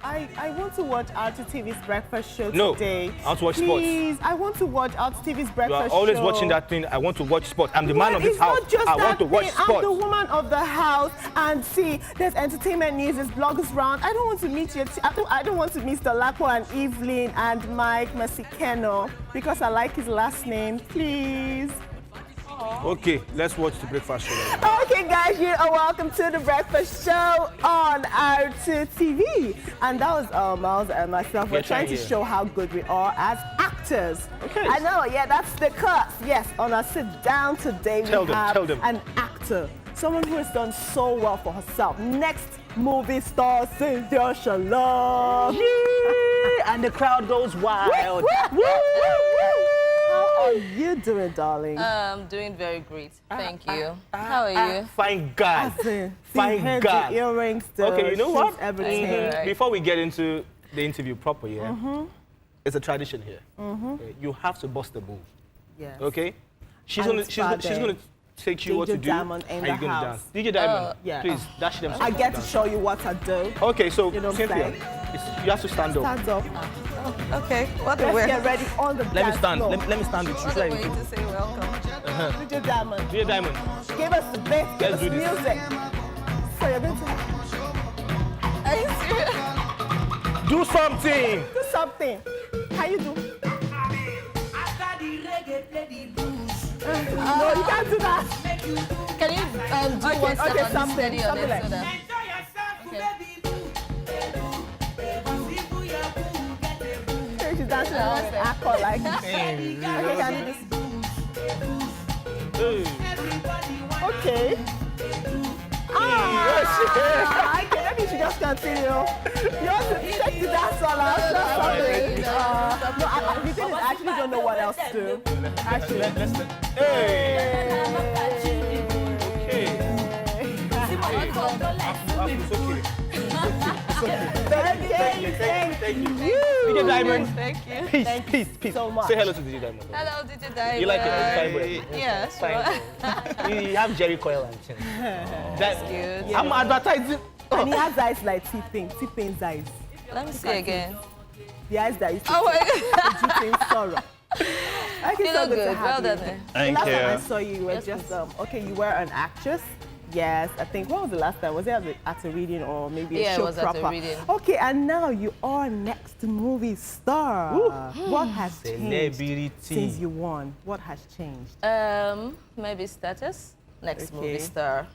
I want to watch RTTV's breakfast show No, today. I want to watch sports. Please, I want to watch RTTV's You breakfast are show. always watching that thing. I want to watch sports. I'm the man of this It's house. not just I that want to watch thing. sports. I'm the woman of the house, and see, there's entertainment news, there's bloggers round. I don't want to meet I don't want to meet Lapo and Evelyn and Mike Masikeno because I like his last name. Please. Okay, let's watch the breakfast show. Okay, guys, you are welcome to the breakfast show on RTV. And that was Miles and myself. We're trying to show how good we are as actors. Okay. I know, yeah, that's the cut. Yes, on our sit down today, we have an actor. Someone who has done so well for herself. Next movie star, Cynthia Shalom. And the crowd goes wild. How are you doing, darling? Doing very great. Thank you. How are you? Fine guy. Fine guy. Earrings, okay, you know what? Everything. Before we get into the interview proper, it's a tradition here. You have to bust the move. Yes. Okay? She's gonna take you what to do. Diamond in the house. Dance. DJ Diamond, yeah. please dash them. I get to show you what I do. Okay, so You know what I'm Cynthia, saying? you have to stand up. Stand up. Okay. What do Let's we get ready on the Let me dance stand. floor. Let me stand with you. What So a that way you to say welcome. DJ Diamond, DJ Diamond, give us the beat, give Let's us do this. music. So you're going to Are you serious? do something. do something. How you do? No, you can't do that. Can you do one step okay, on something, steady on something it like so that... Okay, she's dancing around an accord like. Okay, can you do this? Okay. Okay, maybe you should just continue. You want to take the dance all out. Something. No, the thing is, I actually don't know what else to do. Actually. Thank you. DJ Diamond. Thank you. Peace. So much. Say hello to DJ Diamond. Hello, DJ Diamond. You like it? Yeah, sure. You have Jerry Coyle and chin. That's good. I'm advertising. And he has eyes like T-Pain's eyes. Let me see again. The eyes that used to Oh my God. T-Pain's sorrow. Okay, You look good. Well done. The last time I saw you, you were just, okay, you were an actress. Yes, I think, what was the last time? Was it at a reading or maybe a show it was proper? at a reading. Okay, and now you are next movie star. What has changed since you won? What has changed? Maybe status. Next movie star.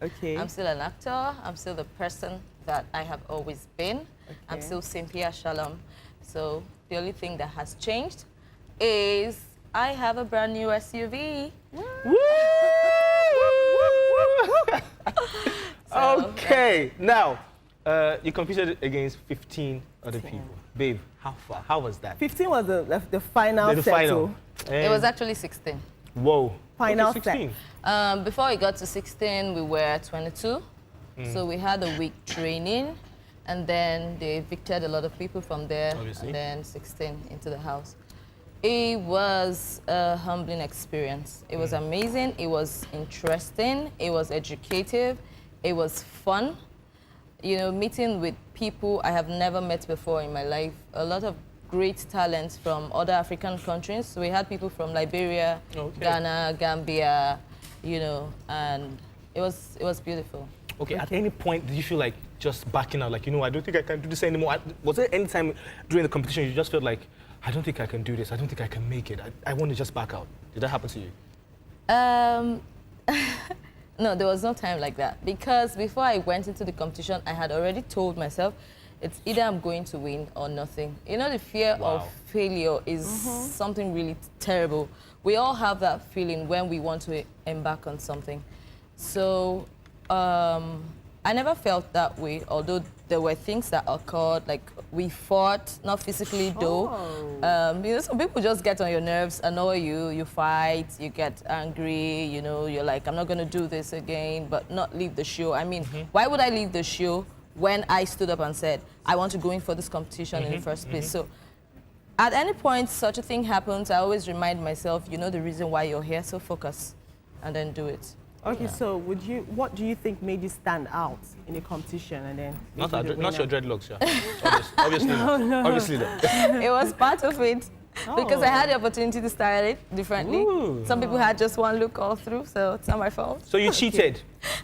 Okay. I'm still an actor. I'm still the person that I have always been. Okay. I'm still Cynthia Shalom. So the only thing that has changed is I have a brand new SUV. Okay, now you competed against 15 other people. Babe, how far? How was that? 15 was the final The set. final. It was actually 16. Whoa. Final okay, 16. Before we got to 16, we were 22. So we had a week training, and then they evicted a lot of people from there, Obviously. and then 16 into the house. It was a humbling experience. It was amazing. It was interesting. It was educative. It was fun. You know, meeting with people I have never met before in my life. A lot of great talents from other African countries. So we had people from Liberia, Ghana, Gambia, you know, and it was beautiful. Okay, at any point did you feel like just backing out? Like, you know, I don't think I can do this anymore. Was there any time during the competition you just felt like, I don't think I can do this. I don't think I can make it. I want to just back out. Did that happen to you? No, there was no time like that. Because before I went into the competition, I had already told myself, it's either I'm going to win or nothing. You know, the fear of failure is something really terrible. We all have that feeling when we want to embark on something. So I never felt that way, although there were things that occurred, like we fought, not physically though. You know, some people just get on your nerves, annoy you, you fight, you get angry, you know, you're like, I'm not gonna do this again, but not leave the show. I mean, why would I leave the show when I stood up and said, I want to go in for this competition in the first place? So at any point such a thing happens, I always remind myself, you know the reason why you're here, so focus and then do it. Okay, so what do you think made you stand out in the competition and then? Not not your dreadlocks, yeah. Obviously not. Obviously not. It was part of it. Because I Oh. had the opportunity to style it differently. Ooh. Some people had just one look all through, so it's not my fault. So you cheated.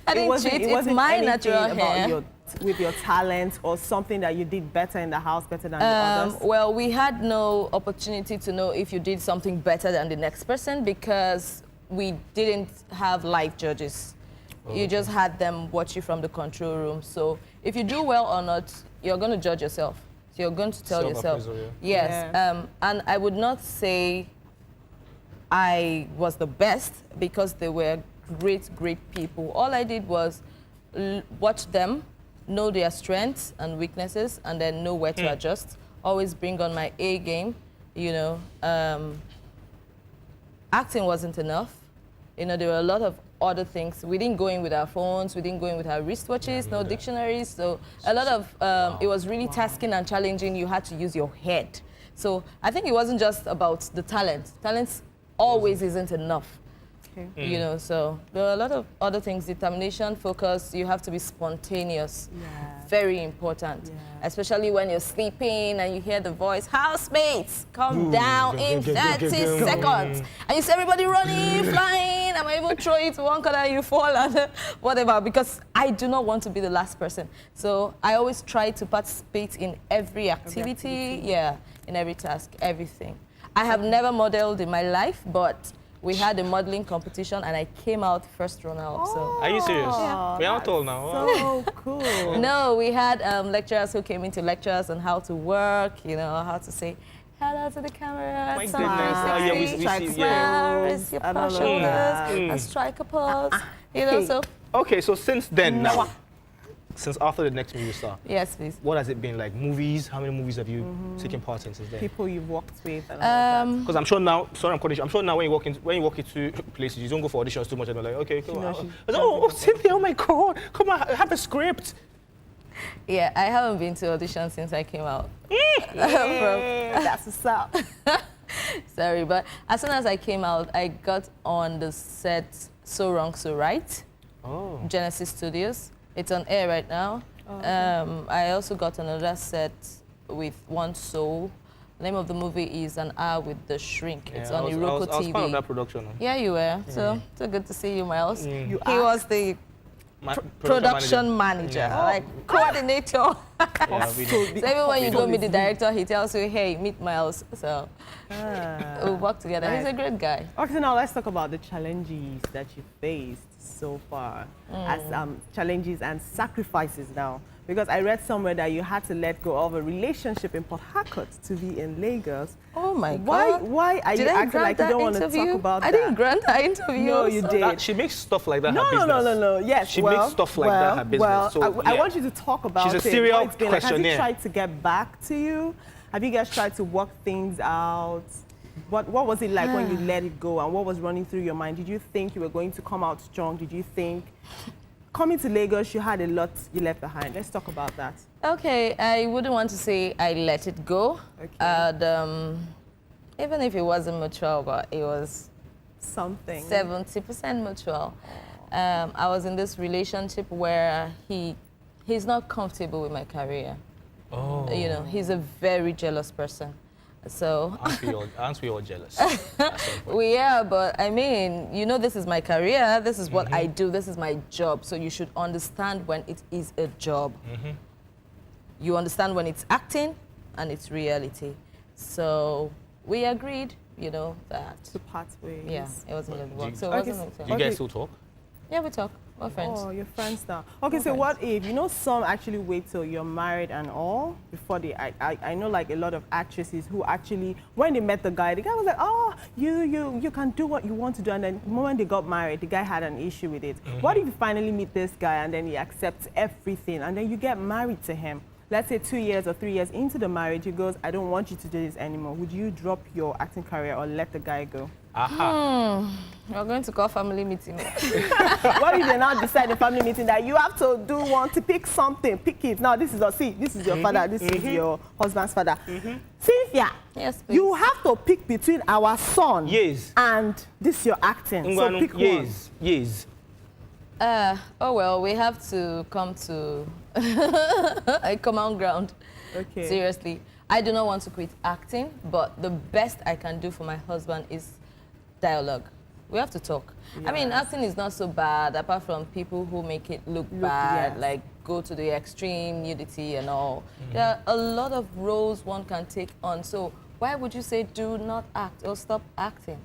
I didn't cheat. It's my natural hair. With your talent or something that you did better in the house, better than the others? Well, we had no opportunity to know if you did something better than the next person because we didn't have live judges. You just had them watch you from the control room. So if you do well or not, you're going to judge yourself. So you're going to tell yourself. Yeah. Yes. Yeah. And I would not say I was the best because they were great, great people. All I did was watch them, know their strengths and weaknesses, and then know where to adjust. Always bring on my A game, you know. Acting wasn't enough. You know, there were a lot of other things. We didn't go in with our phones, we didn't go in with our wristwatches, no dictionaries. So a lot of, it was really tasking and challenging. You had to use your head. So I think it wasn't just about the talent. Talent always isn't enough. Okay. You know, so there are a lot of other things, determination, focus, you have to be spontaneous. Yeah. Very important, Yeah. especially when you're sleeping and you hear the voice, housemates, come down in 30 seconds. And you see everybody running, flying, I might even throw you to one corner and you fall and whatever, because I do not want to be the last person. So I always try to participate in every activity, yeah, in every task, everything. I have never modeled in my life, but we had a modeling competition and I came out first runner-up. So. Are you serious? Yeah. We're not told now. So cool. No, we had lecturers who came into lectures on how to work, you know, how to say hello to the camera, My smile, goodness. Oh, yeah, we see, smile, raise your I don't know shoulders, that. and strike a pose, you know, so. Okay, so since then now, since after the next movie star, Yes, please. what has it been like? Movies? How many movies have you taken part in since then? People you've worked with and all that. Because I'm sure now, sorry, I'm cutting you. I'm sure now when you walk into places, you don't go for auditions too much and they're like, okay, cool. No, I she was like, oh, Cynthia, oh my God, come on, have a script. Yeah, I haven't been to audition since I came out. That's what's up. Sorry, but as soon as I came out, I got on the set So Wrong, So Right, Oh. Genesis Studios. It's on air right now. Oh, okay. I also got another set with One Soul. The name of the movie is An Hour with the Shrink. It's on Iroko I was part of TV. that production. Yeah, you were. So good to see you, Miles. You He was the production manager, Yeah. like coordinator. Yeah, we did. So even when you We go don't- meet the director, he tells you, hey, meet Miles. So we work together. He's a great guy. Okay, now let's talk about the challenges that you faced so far as challenges and sacrifices now. Because I read somewhere that you had to let go of a relationship in Port Harcourt to be in Lagos. Oh my God. Why are Did you I acting grant like you that don't want to interview? talk about I that? didn't grant that interview. No, you so- did. She makes stuff like that her No, business. no. Yes, She well, makes stuff like that her business. Well, So, I yeah. want you to talk about She's a it. serial What it's been like. Has he questionnaire. tried to get back to you? Have you guys tried to work things out? What was it like when you let it go, and what was running through your mind? Did you think you were going to come out strong? Did you think coming to Lagos, you had a lot you left behind? Let's talk about that. Okay, I wouldn't want to say I let it go. Okay. And even if it wasn't mature, but it was Something. 70% mature. I was in this relationship where he's not comfortable with my career. Oh. You know, he's a very jealous person. So Aren't we all jealous? we are, but I mean, you know, this is my career. This is what I do. This is my job. So you should understand when it is a job. You understand when it's acting and it's reality. So we agreed, you know, that. To part ways. Yeah, it wasn't going to work. you- So it Okay, wasn't Do okay. you Okay. guys still talk? Yeah, we talk. We're friends. Oh, you're friends now. Okay, so friends. what if, you know, some actually wait till you're married and all before they, I know like a lot of actresses who actually, when they met the guy was like, oh, you can do what you want to do. And then the moment they got married, the guy had an issue with it. What if you finally meet this guy and then he accepts everything and then you get married to him? Let's say 2 years or 3 years into the marriage, he goes, I don't want you to do this anymore. Would you drop your acting career or let the guy go? Aha. We're going to call family meeting. What if they now decide in family meeting that you have to do one to pick something, pick it. Now this is this is your father, this is your husband's father. Cynthia, Yes, please. you have to pick between our son Yes. and this your acting. So pick one. Yes. Oh well, we have to come to a common ground. Okay. Seriously, I do not want to quit acting, but the best I can do for my husband is dialogue. We have to talk. I mean, Yes. acting is not so bad, apart from people who make it look bad, yes. like go to the extreme nudity and all. There are a lot of roles one can take on. So why would you say do not act or stop acting?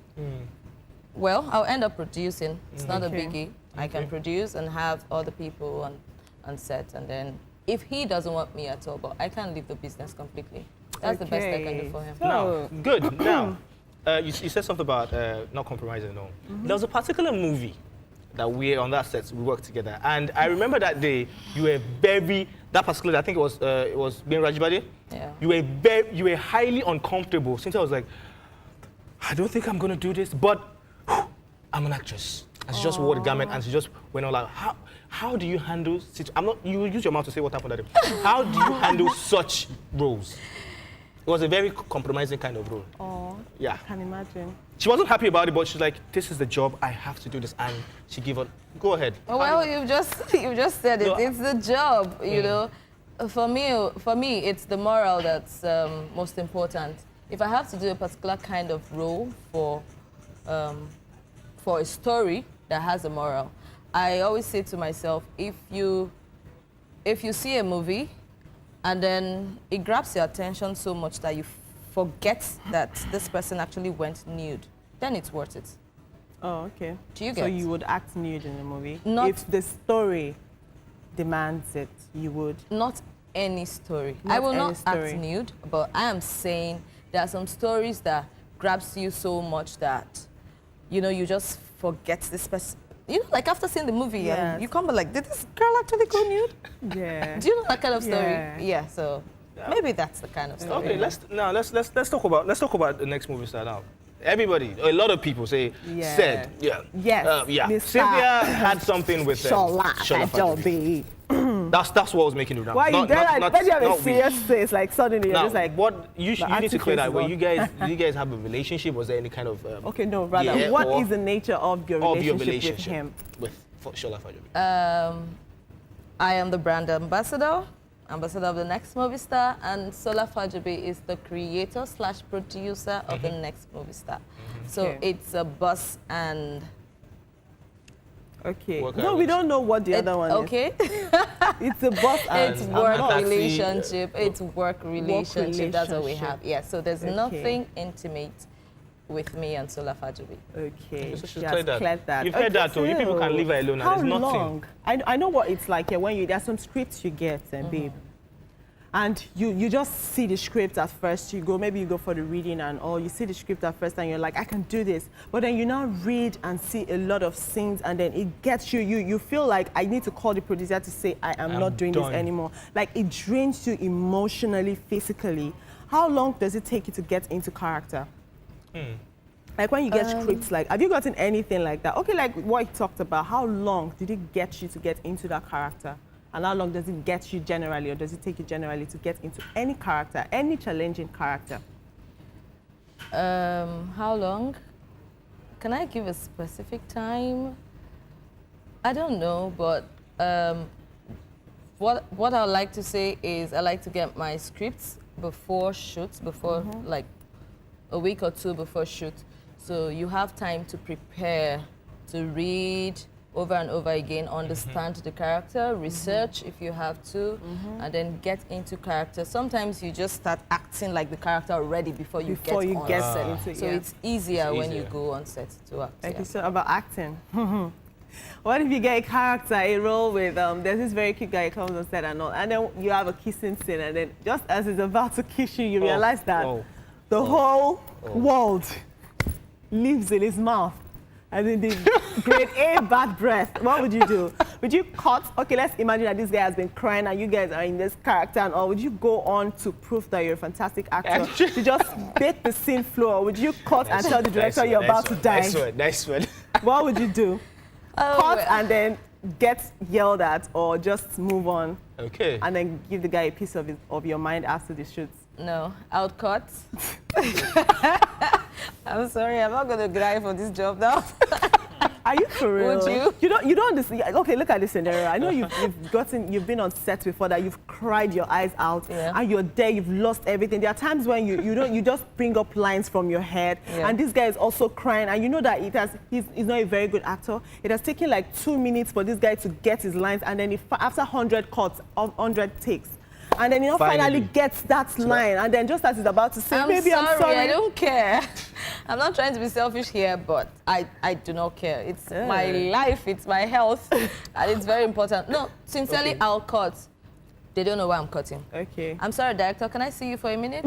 Well, I'll end up producing. It's not a Okay. biggie. I can produce and have other people on set, and then if he doesn't want me at all, but I can't leave the business completely. That's the best I can do for him. Now, good. Now, you said something about not compromising. No, there was a particular movie that we on that set we worked together, and I remember that day you were that particular. I think it was being Rajibade. Yeah. You were highly uncomfortable. Cynthia was like, I don't think I'm gonna do this, but I'm an actress. And she just wore the garment and she just went all out. How do you handle you use your mouth to say what happened at him. How do you handle such roles? It was a very compromising kind of role. Oh, Yeah. I can imagine. She wasn't happy about it, but she's like, this is the job, I have to do this. And she gave up. Go ahead. Oh, well, you just said it. No, It's the job, you know. For me, it's the moral that's most important. If I have to do a particular kind of role for a story that has a moral, I always say to myself, if you see a movie and then it grabs your attention so much that you forget that this person actually went nude, then it's worth it. Oh, okay. Do you So get? you would act nude in a movie? Not- If the story demands it, you would? Not any story. Not I will any not story. act nude, but I am saying there are some stories that grabs you so much that, you know, you just forget this person. You know, like after seeing the movie, Yes. and you come back like, did this girl actually go nude? Yeah. Do you know that kind of story? Yeah. Yeah. So maybe that's the kind of story. Okay, let's talk about the next movie star now. Everybody, a lot of people say, Yeah. said, yeah. Yes, Yeah. Mr. Cynthia had something with Shola Fajobi. Fajobi. That's what was making it round. Why you there? Like, you have a we. serious face, like suddenly you're Now, just like. what you need to clear that. Were on. you guys did you guys have a relationship? Was there any kind of Okay, no, rather, yeah, what or is the nature of your of relationship, your relationship with him? with Shola Fajobi? I am the brand ambassador of the next movie star, and Sola Fajobi is the creator / producer of the next movie star. So Okay. it's a boss and Okay. Work No, we don't know what the other one okay. is. It's a boss and It's And work taxi, relationship. It's work relationship. That's what we relationship. have. Yeah. So there's Okay. nothing intimate with me and Sola Fajobi. Okay, So she she's has cleared that. cleared that. You've heard that too. You people can leave her alone. How And there's nothing. long? I know what it's like when there's some scripts you get, babe, and you just see the script at first. Maybe you go for the reading and all. You see the script at first and you're like, I can do this. But then you now read and see a lot of scenes, and then it gets you. You feel like I need to call the producer to say I'm not doing done. this anymore. Like it drains you emotionally, physically. How long does it take you to get into character? Like when you get scripts, like, have you gotten anything like that? Okay, like what you talked about, how long did it get you to get into that character? And how long does it get you generally, or does it take you generally to get into any character, any challenging character? How long? Can I give a specific time? I don't know, but what I like to say is I like to get my scripts before shoots, like a week or two before shoot. So you have time to prepare, to read over and over again, understand the character, research if you have to, and then get into character. Sometimes you just start acting like the character already before you get on set. into So yeah. it's easier when you easier. go on set to act. Thank yeah. you so about acting. What if you get a character, a role with, there's this very cute guy who comes on set and all, and then you have a kissing scene, and then just as he's about to kiss you, you realize that the whole world lives in his mouth. And then the grade A bad breath. What would you do? Would you cut? Okay, let's imagine that this guy has been crying and you guys are in this character and all. Would you go on to prove that you're a fantastic actor to just make the scene flow? Or would you cut and tell the director you're about to die? Nice one. What would you do? Cut and then get yelled at, or just move on Okay. and then give the guy a piece of your mind after the shoots? No, I'll cut. I'm sorry, I'm not going to cry for this job now. Are you for real? Would you? You don't understand. Okay, look at this scenario. I know you've been on set before that. You've cried your eyes out, and you're there. You've lost everything. There are times when you just bring up lines from your head, and this guy is also crying, and you know that he's not a very good actor. It has taken like 2 minutes for this guy to get his lines, and then after 100 cuts, 100 takes. And then he finally gets that line, and then just as he's about to say, I'm sorry. I don't care. I'm not trying to be selfish here, but I do not care. It's my life, it's my health, and it's very important. No, sincerely, I'll cut. They don't know why I'm cutting. Okay. I'm sorry, director, can I see you for a minute?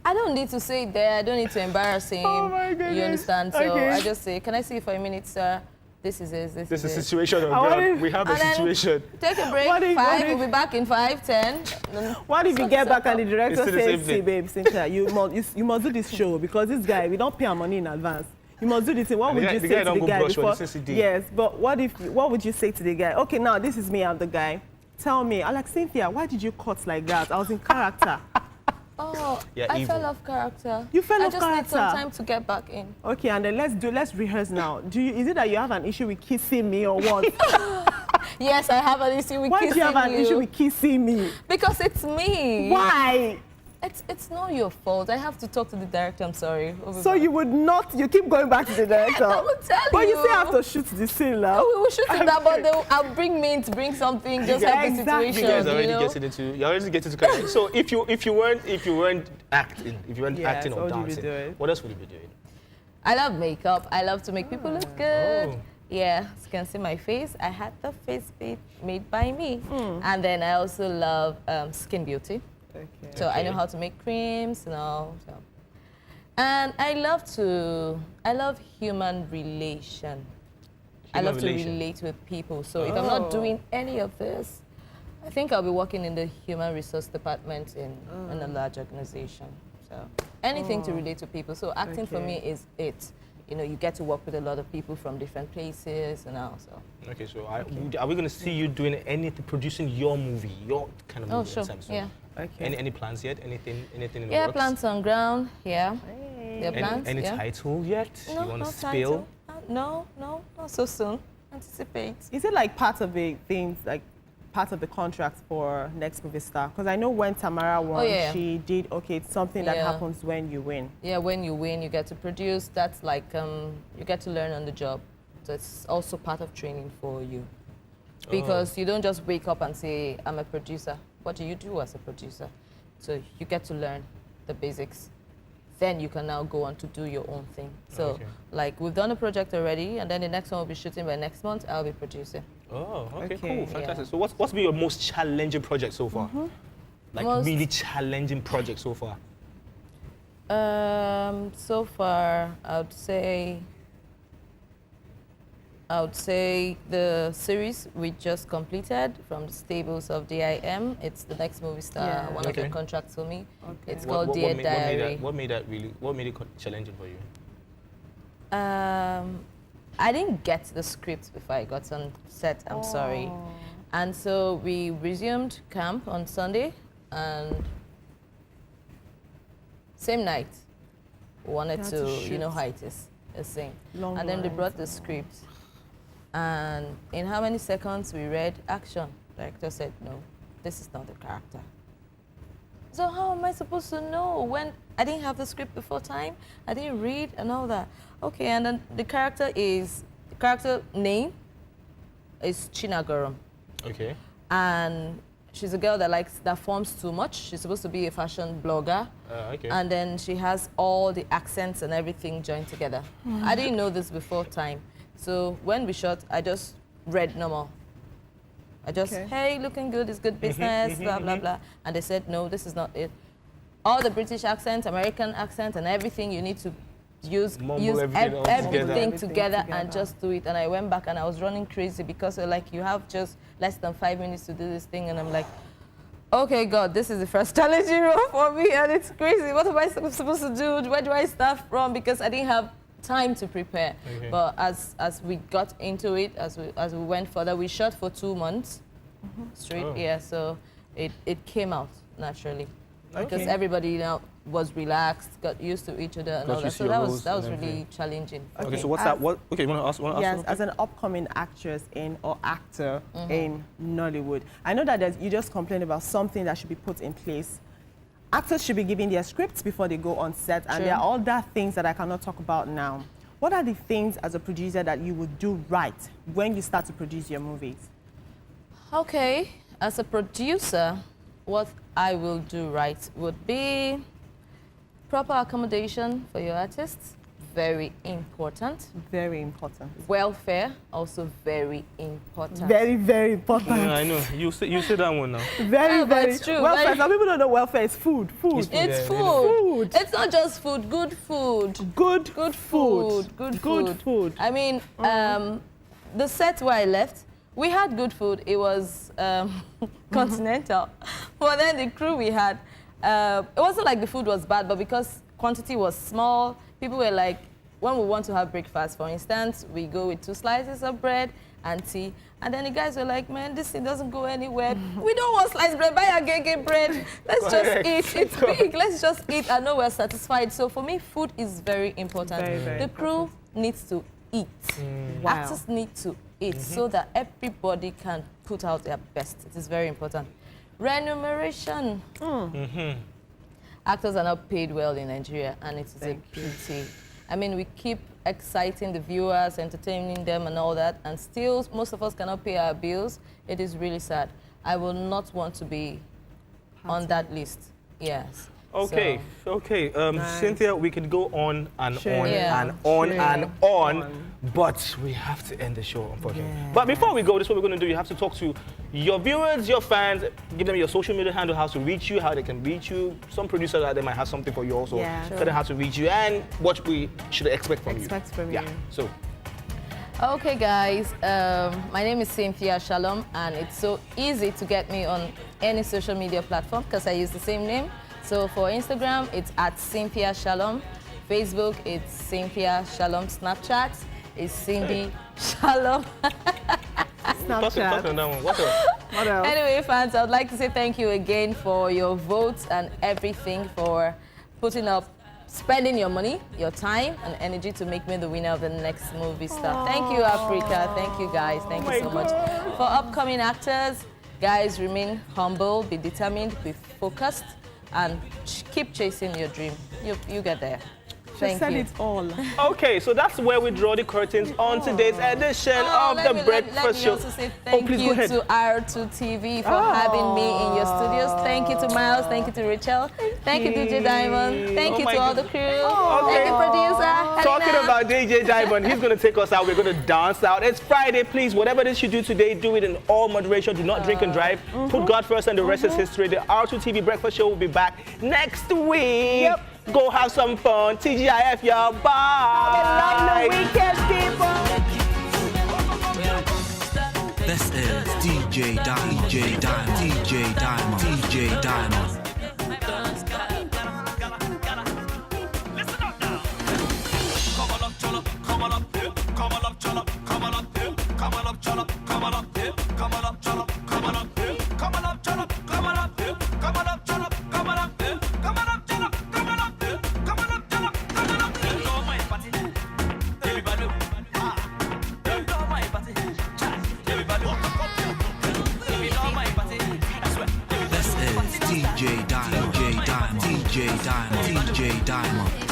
I don't need to say it there. I don't need to embarrass him. Oh my goodness. You understand? So I just say, can I see you for a minute, sir? This is it. This is a situation on ground. We have a situation. Take a break. We'll be back in 5, 10. What if you get back and the director says, see, babe, Cynthia, you must do this show because this guy, we don't pay our money in advance. You must do this thing. What would you say to the guy before? Yes, but what would you say to the guy? Okay, now this is me, I'm the guy. Tell me, I'm like, Cynthia, why did you cut like that? I was in character. Oh, I fell off character. You fell off character? I just need some time to get back in. Okay, and then let's rehearse now. Is it that you have an issue with kissing me or what? Yes, I have an issue with kissing you. Why do you have an issue with kissing me? Because it's me. Why? It's not your fault. I have to talk to the director. I'm sorry. So you would not, you keep going back to the director. I will tell you. But you still have to shoot the scene now. We will shoot it that, but I'll bring me in to bring something, just help the situation. You guys already getting into, you're already getting to. So if you weren't acting, acting or dancing, what else would you be doing? I love makeup. I love to make people look good. Oh. Yeah, as you can see my face. I had the face made by me. And then I also love skin beauty. Okay. So I know how to make creams and all. So. And I love human relation. I love to relate with people. So if I'm not doing any of this, I think I'll be working in the human resource department in a large organization. So anything to relate to people. So acting for me is it. You know, you get to work with a lot of people from different places and all. So. Okay, so are we going to see you doing anything, producing your movie, your kind of movie? Oh, sure. Yeah. Okay. Any plans yet? Anything in the works? Yeah, plans on ground. Yeah. Plans. Any title yet? No, you want no to spill? No, not so soon. Anticipate. Is it like part of the things, like part of the contract for next movie star? Because I know when Tamara won, she did. Okay, it's something that happens when you win. Yeah, when you win, you get to produce. That's like you get to learn on the job. So it's also part of training for you, because you don't just wake up and say, I'm a producer. What do you do as a producer? So you get to learn the basics. Then you can now go on to do your own thing. So, like, we've done a project already, and then the next one will be shooting by next month. I'll be producing. Oh, okay, cool, fantastic. So what's been your most challenging project so far? Like, really challenging project so far? So far, I would say the series we just completed from the stables of DIM. It's the next movie star, one of the contracts for me. It's called Dear Diary. What made it challenging for you? I didn't get the script before I got on set, I'm sorry. And so we resumed camp on Sunday, and same night, we wanted to you know how it is, a thing. And then they brought the script. And in how many seconds we read action, the director said, no, this is not the character. So how am I supposed to know when I didn't have the script before time? I didn't read and all that. Okay, and then the character name is Chinagorum. Okay. And she's a girl that forms too much. She's supposed to be a fashion blogger. Okay. And then she has all the accents and everything joined together. I didn't know this before time. So when we shot, I just read normal. I just, hey, looking good, it's good business, blah, blah, blah. And they said, no, this is not it. All the British accents, American accents, and everything, you need to use everything together and just do it. And I went back and I was running crazy because like, you have just less than 5 minutes to do this thing. And I'm like, okay, God, this is the first challenging role for me and it's crazy. What am I supposed to do? Where do I start from? Because I didn't have time to prepare. But as we got into it, as we went further, we shot for 2 months straight. So it came out naturally because everybody now was relaxed, got used to each other and Got all that. used to So your that roles was and really everything. challenging. Okay, so what's that? What? Okay, you want to ask? Yes, something? as an upcoming actress or actor in Nollywood, I know that you just complained about something that should be put in place. Actors should be given their scripts before they go on set, and True. there are all that things that I cannot talk about now. What are the things as a producer that you would do right when you start to produce your movies? Okay, as a producer, what I will do right would be proper accommodation for your artists, very important. Very important. Welfare, also very important. Very, very important. Yeah, I know. You say that one now. Very, Yeah, but very. it's true. Welfare. Very- Some people don't know welfare is food. Food. It's It's Yeah, food. Food. It's not just food, good food. Good. Good food. food. Good Good food. food. I mean, the set where I left, we had good food. It was continental. But then the crew we had, it wasn't like the food was bad, but because quantity was small, people were like, when we want to have breakfast, for instance, we go with 2 slices of bread and tea. And then the guys were like, man, this thing doesn't go anywhere. We don't want sliced bread, buy a gege bread. Let's just eat. It's big. Let's just eat and know we're satisfied. So for me, food is very important. Very, very the crew needs to eat. Wow. Actors need to eat so that everybody can put out their best. It is very important. Remuneration. Actors are not paid well in Nigeria, and it is a pity. I mean, we keep exciting the viewers, entertaining them and all that, and still most of us cannot pay our bills. It is really sad. I will not want to be on that list. Yes. Okay, okay. Nice. Cynthia, we could go on and Sure. on Yeah. and on Sure. and on, but we have to end the show, unfortunately. But before we go, this is what we're going to do. You have to talk to your viewers, your fans, give them your social media handle, how to reach you, how they can reach you. Some producers out there might have something for you also. Yeah. Tell them how to reach you and what we should expect from Expect you. from Yeah, you. so. Okay, guys. My name is Cynthia Shalom, and it's so easy to get me on any social media platform because I use the same name. So for Instagram, it's at Cynthia Shalom. Facebook, it's Cynthia Shalom. Snapchat is Cindy Shalom. Toss it on that one. What's up? What else? Anyway, fans, I would like to say thank you again for your votes and everything, for putting up, spending your money, your time, and energy to make me the winner of the next movie star. Thank you, Africa. Thank you, guys. Thank you so much. For upcoming actors, guys, remain humble, be determined, be focused, and keep chasing your dream. You get there. She Thank said you. it all. Okay, so that's where we draw the curtains on today's edition of let the me Breakfast Show. also say thank please go you ahead. to R2TV for having me in your studios. Thank you to Miles. Thank you to Rachel. Thank you, DJ Diamond. Thank Oh you my to all the God. crew. Okay. Thank you, producer. Talking Helena. about DJ Diamond, he's going to take us out. We're going to dance out. It's Friday. Please, whatever it is you do today, do it in all moderation. Do not drink and drive. Put God first and the rest is history. The R2TV Breakfast Show will be back next week. Yep. Go have some fun. TGIF, y'all. Bye. Lovely weekend, people. This is DJ Diamond, DJ Diamond, DJ Diamond, DJ Diamond. This is DJ Diamond, DJ Diamond, DJ Diamond, DJ Diamond.